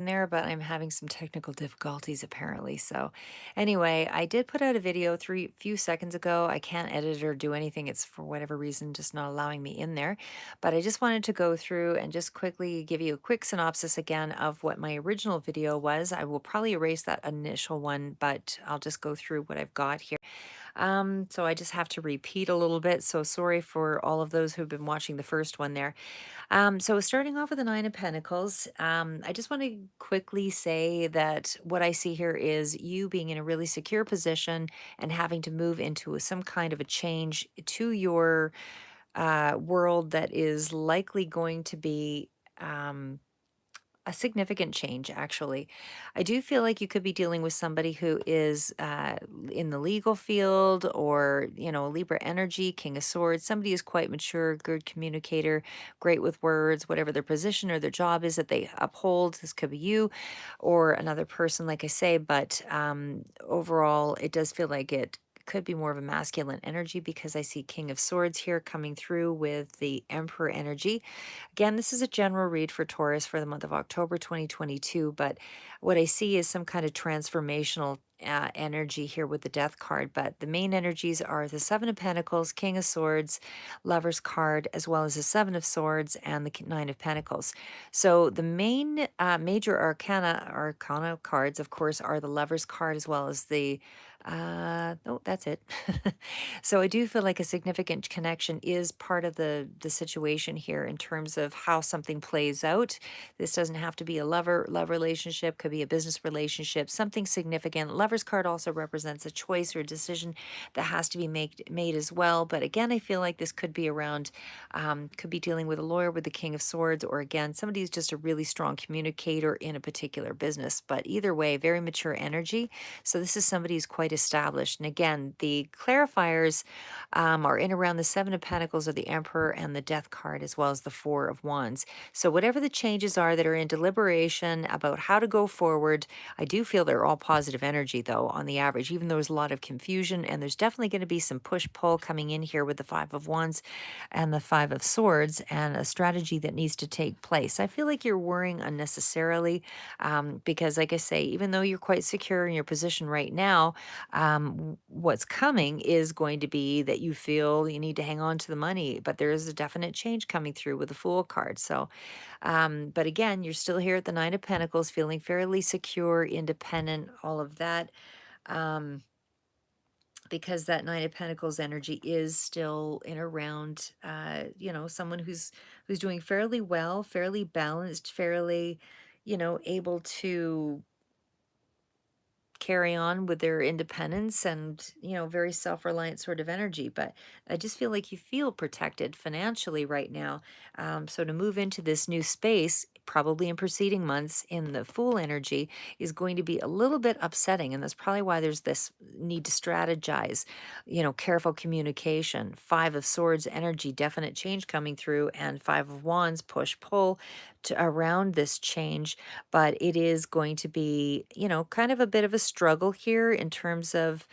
in there, but I'm having some technical difficulties apparently. So, anyway, I did put out a video three few seconds ago. I can't edit or do anything. It's for whatever reason just not allowing me in there. But I just wanted to go through and just quickly give you a quick synopsis again of what my original video was. I will probably erase that initial one, but I'll just go through what I've got here. So I just have to repeat a little bit. So sorry for all of those who've been watching the first one there. So starting off with the Nine of Pentacles, I just want to quickly say that what I see here is you being in a really secure position and having to move into some kind of a change to your world that is likely going to be. A significant change, actually. I do feel like you could be dealing with somebody who is in the legal field or, Libra energy, King of Swords. Somebody is quite mature, good communicator, great with words, whatever their position or their job is that they uphold. This could be you or another person, like I say. But overall, it does feel like it could be more of a masculine energy because I see King of Swords here coming through with the Emperor energy. Again, this is a general read for Taurus for the month of October 2022, but what I see is some kind of transformational energy here with the Death card. But the main energies are the Seven of Pentacles, King of Swords, Lover's card, as well as the Seven of Swords and the Nine of Pentacles. So the main major arcana cards, of course, are the Lover's card as well as the oh, that's it. So I do feel like a significant connection is part of the situation here in terms of how something plays out. This doesn't have to be a love relationship, could be a business relationship, something significant. Lover's card also represents a choice or a decision that has to be made as well. But again, I feel like this could be around, could be dealing with a lawyer with the King of Swords, or again, somebody who's just a really strong communicator in a particular business. But either way, very mature energy. So this is somebody who's quite established. And again, the clarifiers are in around the Seven of Pentacles or the Emperor and the Death card, as well as the Four of Wands. So whatever the changes are that are in deliberation about how to go forward, I do feel they're all positive energy, though, on the average, even though there's a lot of confusion. And there's definitely going to be some push pull coming in here with the Five of Wands and the Five of Swords and a strategy that needs to take place. I feel like you're worrying unnecessarily because, like I say, even though you're quite secure in your position right now, what's coming is going to be that you feel you need to hang on to the money, but there is a definite change coming through with the Fool card. So, but again, you're still here at the Nine of Pentacles, feeling fairly secure, independent, all of that. Um, because that Nine of Pentacles energy is still in around, someone who's doing fairly well, fairly balanced, fairly, able to carry on with their independence and, very self-reliant sort of energy. But I just feel like you feel protected financially right now. So to move into this new space, probably in preceding months in the Fool energy, is going to be a little bit upsetting. And that's probably why there's this need to strategize, careful communication. Five of Swords energy, definite change coming through, and Five of Wands, push pull around this change. But it is going to be, kind of a bit of a struggle here in terms of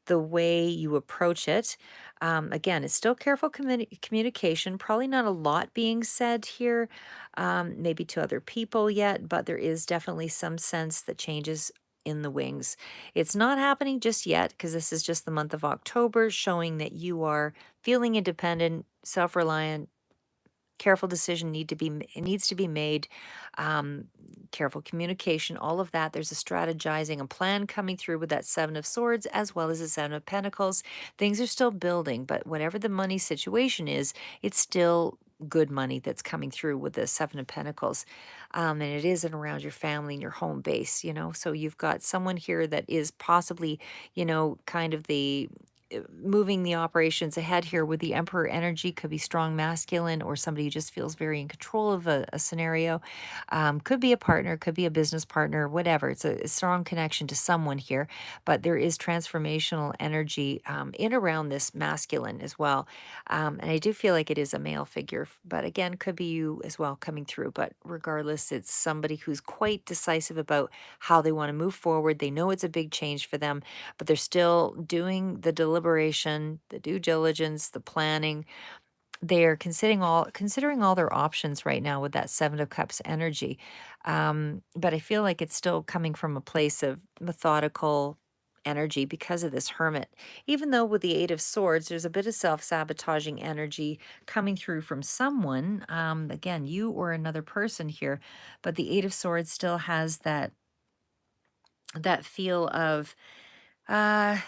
the way you approach it. Again, it's still careful communication, probably not a lot being said here, maybe to other people yet, but there is definitely some sense that changes in the wings. It's not happening just yet because this is just the month of October, showing that you are feeling independent, self-reliant, careful decision it needs to be made, um, careful communication, all of that. There's a strategizing, a plan coming through with that Seven of Swords as well as the Seven of Pentacles. Things are still building, but whatever the money situation is, it's still good money that's coming through with the Seven of Pentacles. And it is in around your family and your home base, so you've got someone here that is possibly, kind of the moving the operations ahead here with the Emperor energy. Could be strong masculine or somebody who just feels very in control of a scenario. Could be a partner, could be a business partner, whatever. It's a strong connection to someone here, but there is transformational energy in around this masculine as well. And I do feel like it is a male figure, but again, could be you as well coming through. But regardless, it's somebody who's quite decisive about how they want to move forward. They know it's a big change for them, but they're still doing the deliberation, the due diligence, the planning, they're considering all their options right now with that 7 of Cups energy. But I feel like it's still coming from a place of methodical energy because of this Hermit. Even though with the 8 of Swords, there's a bit of self-sabotaging energy coming through from someone, again, you or another person here, but the 8 of Swords still has that feel of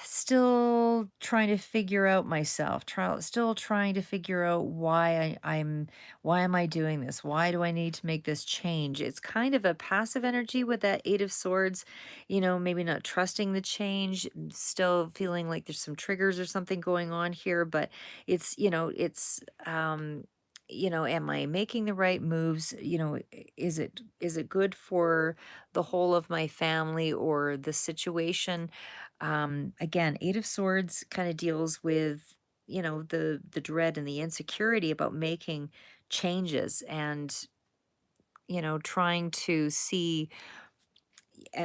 still trying to figure out myself. Still trying to figure out why am I doing this? Why do I need to make this change? It's kind of a passive energy with that 8 of Swords, maybe not trusting the change, still feeling like there's some triggers or something going on here, but am I making the right moves? Is it good for the whole of my family or the situation? Again, 8 of Swords kind of deals with, the dread and the insecurity about making changes and, trying to see,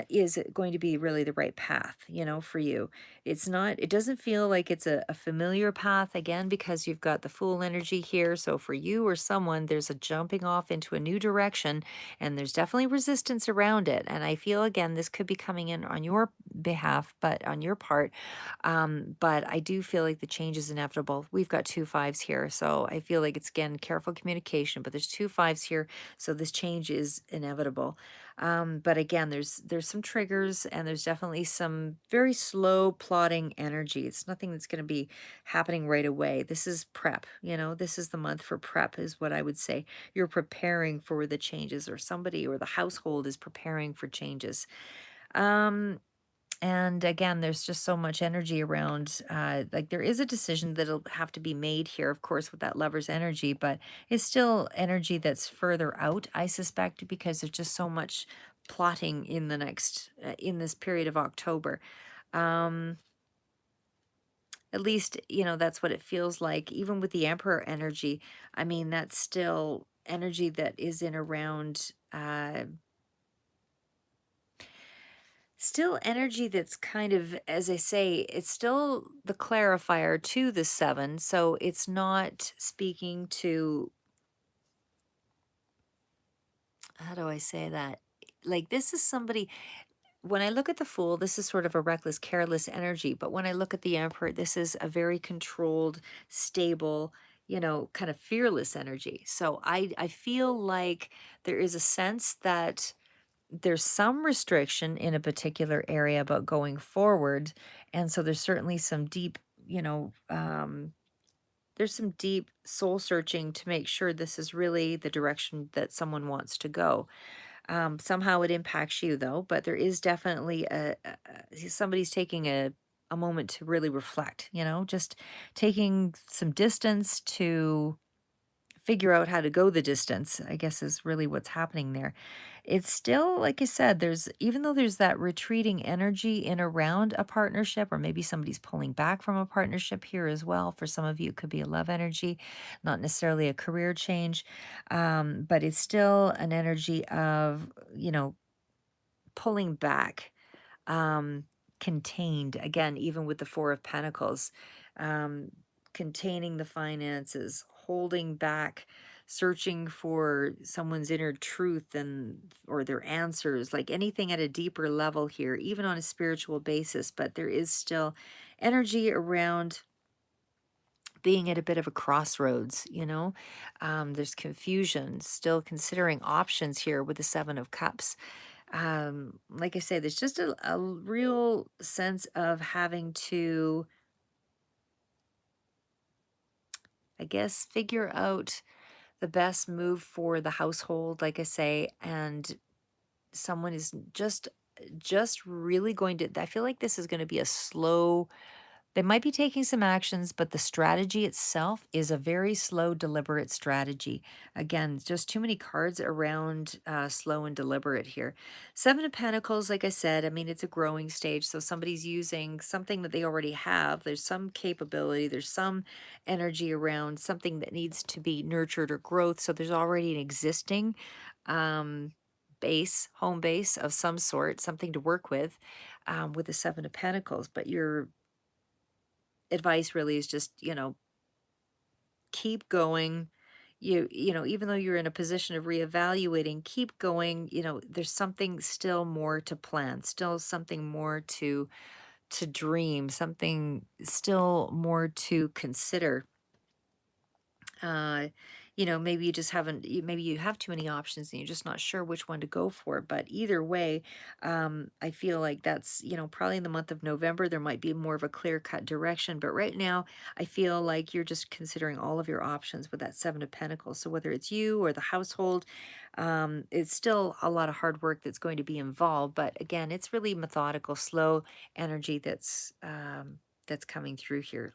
is it going to be really the right path, for you? It doesn't feel like it's a familiar path, again, because you've got the Fool energy here. So for you or someone, there's a jumping off into a new direction, and there's definitely resistance around it. And I feel, again, this could be coming in on your behalf, but on your part. But I do feel like the change is inevitable. We've got 2 5s here. So I feel like it's, again, careful communication, but there's 2 5s here. So this change is inevitable. But again, there's some triggers and there's definitely some very slow plotting energy. It's nothing that's going to be happening right away. This is prep, this is the month for prep, is what I would say. You're preparing for the changes, or somebody or the household is preparing for changes. Um, and again, there's just so much energy around. Like there is a decision that'll have to be made here, of course, with that lover's energy, but it's still energy that's further out, I suspect, because there's just so much plotting in this period of October. Um, at least, that's what it feels like. Even with the Emperor energy, I mean, that's still energy that is in around. Still energy that's kind of, as I say, it's still the clarifier to the 7. So it's not speaking to, how do I say that? Like, this is somebody, when I look at the Fool, this is sort of a reckless, careless energy. But when I look at the Emperor, this is a very controlled, stable, kind of fearless energy. So I feel like there is a sense that there's some restriction in a particular area about going forward. And so there's certainly some deep, there's some deep soul searching to make sure this is really the direction that someone wants to go. Somehow it impacts you though, but there is definitely somebody's taking a moment to really reflect, just taking some distance to figure out how to go the distance, I guess, is really what's happening there. It's still, like I said, even though there's that retreating energy in around a partnership, or maybe somebody's pulling back from a partnership here as well. For some of you, it could be a love energy, not necessarily a career change. But it's still an energy of, pulling back, um, contained, again, even with the 4 of Pentacles, um, containing the finances, holding back, searching for someone's inner truth and or their answers, like anything at a deeper level here, even on a spiritual basis. But there is still energy around being at a bit of a crossroads, there's confusion, still considering options here with the 7 of Cups. Like I say, there's just a real sense of having to, I guess, figure out the best move for the household, like I say, and someone is just really going to, I feel like this is going to be a slow. They might be taking some actions, but the strategy itself is a very slow, deliberate strategy. Again, just too many cards around slow and deliberate here. 7 of Pentacles, like I said, I mean, it's a growing stage. So somebody's using something that they already have. There's some capability, there's some energy around something that needs to be nurtured or growth. So there's already an existing um, home base of some sort, something to work with the 7 of Pentacles. But you're advice really is just, keep going. Even though you're in a position of reevaluating, keep going. There's something still more to plan, still something more to dream, something still more to consider. uh Maybe you just haven't maybe you have too many options and you're just not sure which one to go for. But either way, I feel like that's, probably in the month of November there might be more of a clear cut direction. But right now I feel like you're just considering all of your options with that 7 of Pentacles. So whether it's you or the household, it's still a lot of hard work that's going to be involved. But again, it's really methodical, slow energy that's coming through here.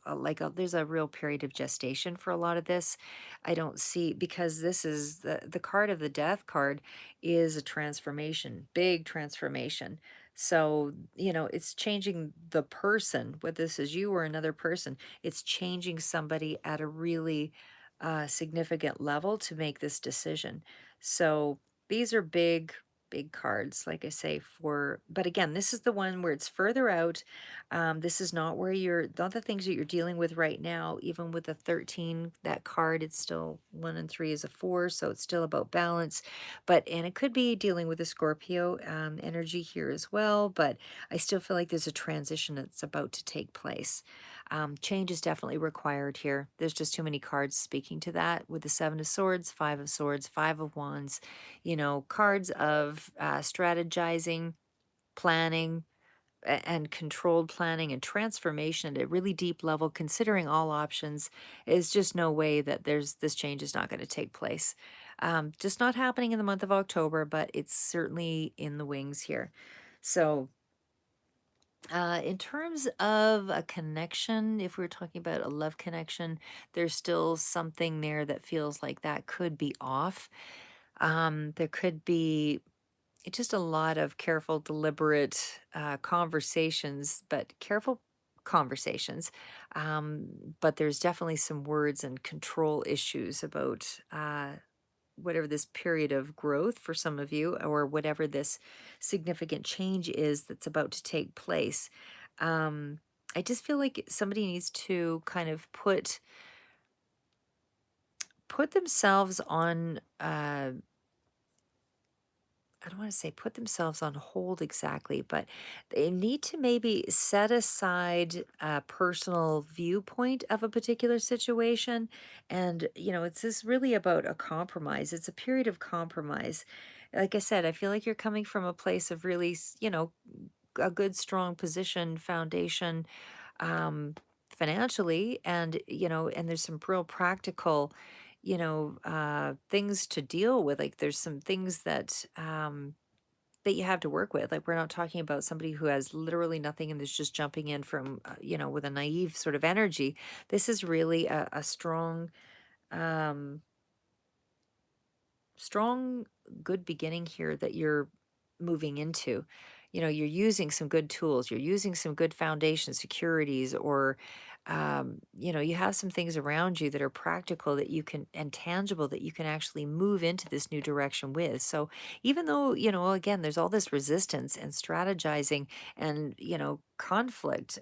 There's a real period of gestation for a lot of this. I don't see, because this is the card of the Death card is a transformation, big transformation. So, it's changing the person, whether this is you or another person, it's changing somebody at a really significant level to make this decision. So, these are big cards, like I say, but again, this is the one where it's further out. This is not where not the things that you're dealing with right now. Even with the 13, that card, it's still 1 and 3 is a 4, so it's still about balance. And it could be dealing with the Scorpio energy here as well. But I still feel like there's a transition that's about to take place. Change is definitely required here. There's just too many cards speaking to that with the 7 of Swords, 5 of Swords, 5 of Wands, cards of strategizing, planning, and controlled planning and transformation at a really deep level, considering all options. Is just no way that this change is not going to take place. Just not happening in the month of October, but it's certainly in the wings here. So, in terms of a connection, if we're talking about a love connection, there's still something there that feels like that could be off. There could be just a lot of careful, deliberate conversations, but careful conversations. But there's definitely some words and control issues about whatever this period of growth for some of you, or whatever this significant change is that's about to take place. Um, I just feel like somebody needs to kind of put themselves on I don't want to say put themselves on hold exactly, but they need to maybe set aside a personal viewpoint of a particular situation. And, it's just really about a compromise. It's a period of compromise. Like I said, I feel like you're coming from a place of really, a good, strong position, foundation, financially. And, and there's some real practical, things to deal with. Like there's some things that you have to work with. Like, we're not talking about somebody who has literally nothing and is just jumping in from, with a naive sort of energy. This is really a um, strong, good beginning here that you're moving into. You're using some good tools, you're using some good foundation securities, or, you have some things around you that are practical that you can and tangible that you can actually move into this new direction with. So even though, again, there's all this resistance and strategizing and, conflict,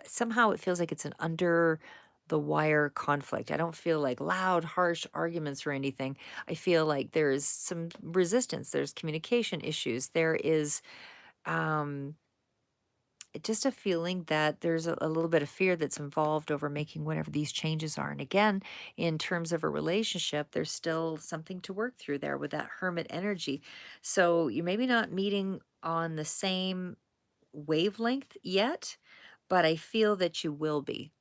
somehow it feels like it's an under the wire conflict. I don't feel like loud, harsh arguments or anything. I feel like there is some resistance, there's communication issues, there is um, just a feeling that there's a little bit of fear that's involved over making whatever these changes are. And again, in terms of a relationship, there's still something to work through there with that hermit energy. So you're maybe not meeting on the same wavelength yet, but I feel that you will be.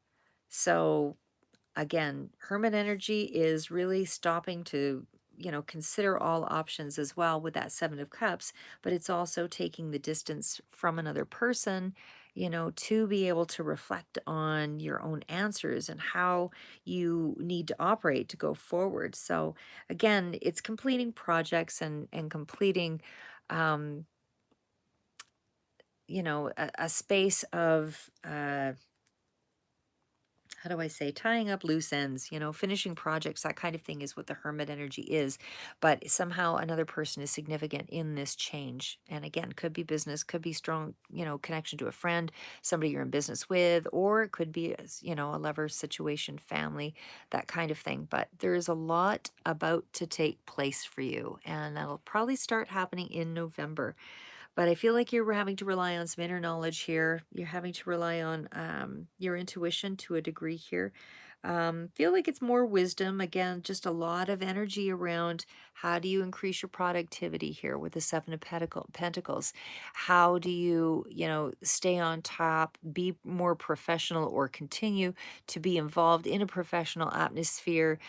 So again, hermit energy is really stopping to, consider all options as well with that 7 of Cups. But it's also taking the distance from another person, to be able to reflect on your own answers and how you need to operate to go forward. So again, it's completing projects and completing, um, a space of, how do I say, tying up loose ends, finishing projects, that kind of thing is what the hermit energy is. But somehow another person is significant in this change. And again, could be business, could be strong, connection to a friend, somebody you're in business with, or it could be, a lover situation, family, that kind of thing. But there's a lot about to take place for you. And that'll probably start happening in November. But I feel like you're having to rely on some inner knowledge here. You're having to rely on your intuition to a degree here. Feel like it's more wisdom. Again, just a lot of energy around how do you increase your productivity here with the Seven of Pentacles? How do you, stay on top, be more professional, or continue to be involved in a professional atmosphere?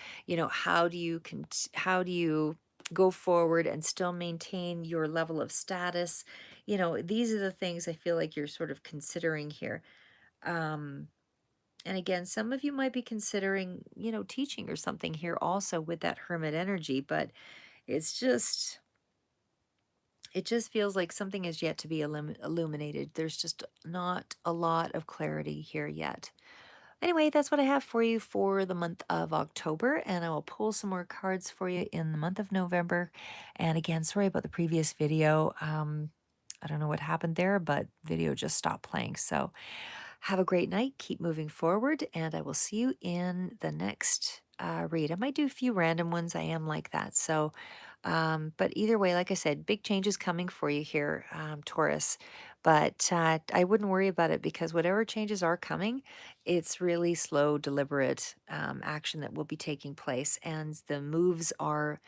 How do you go forward and still maintain your level of status? These are the things I feel like you're sort of considering here. Um, and again, some of you might be considering, teaching or something here also with that hermit energy, but it's just, it just feels like something is yet to be illuminated. There's just not a lot of clarity here yet. Anyway, that's what I have for you for the month of October, and I will pull some more cards for you in the month of November. And again, sorry about the previous video. I don't know what happened there, but video just stopped playing. So have a great night. Keep moving forward, and I will see you in the next read. I might do a few random ones. I am like that. So, but either way, like I said, big changes coming for you here, Taurus. But I wouldn't worry about it because whatever changes are coming, it's really slow, deliberate action that will be taking place, and the moves are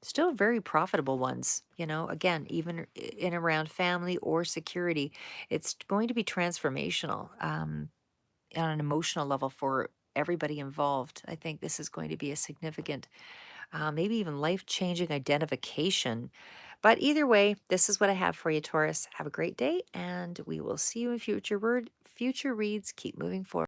still very profitable ones. Again, even in around family or security, it's going to be transformational on an emotional level for everybody involved. I think this is going to be a significant, maybe even life changing identification. But either way, this is what I have for you, Taurus. Have a great day, and we will see you in future reads. Keep moving forward.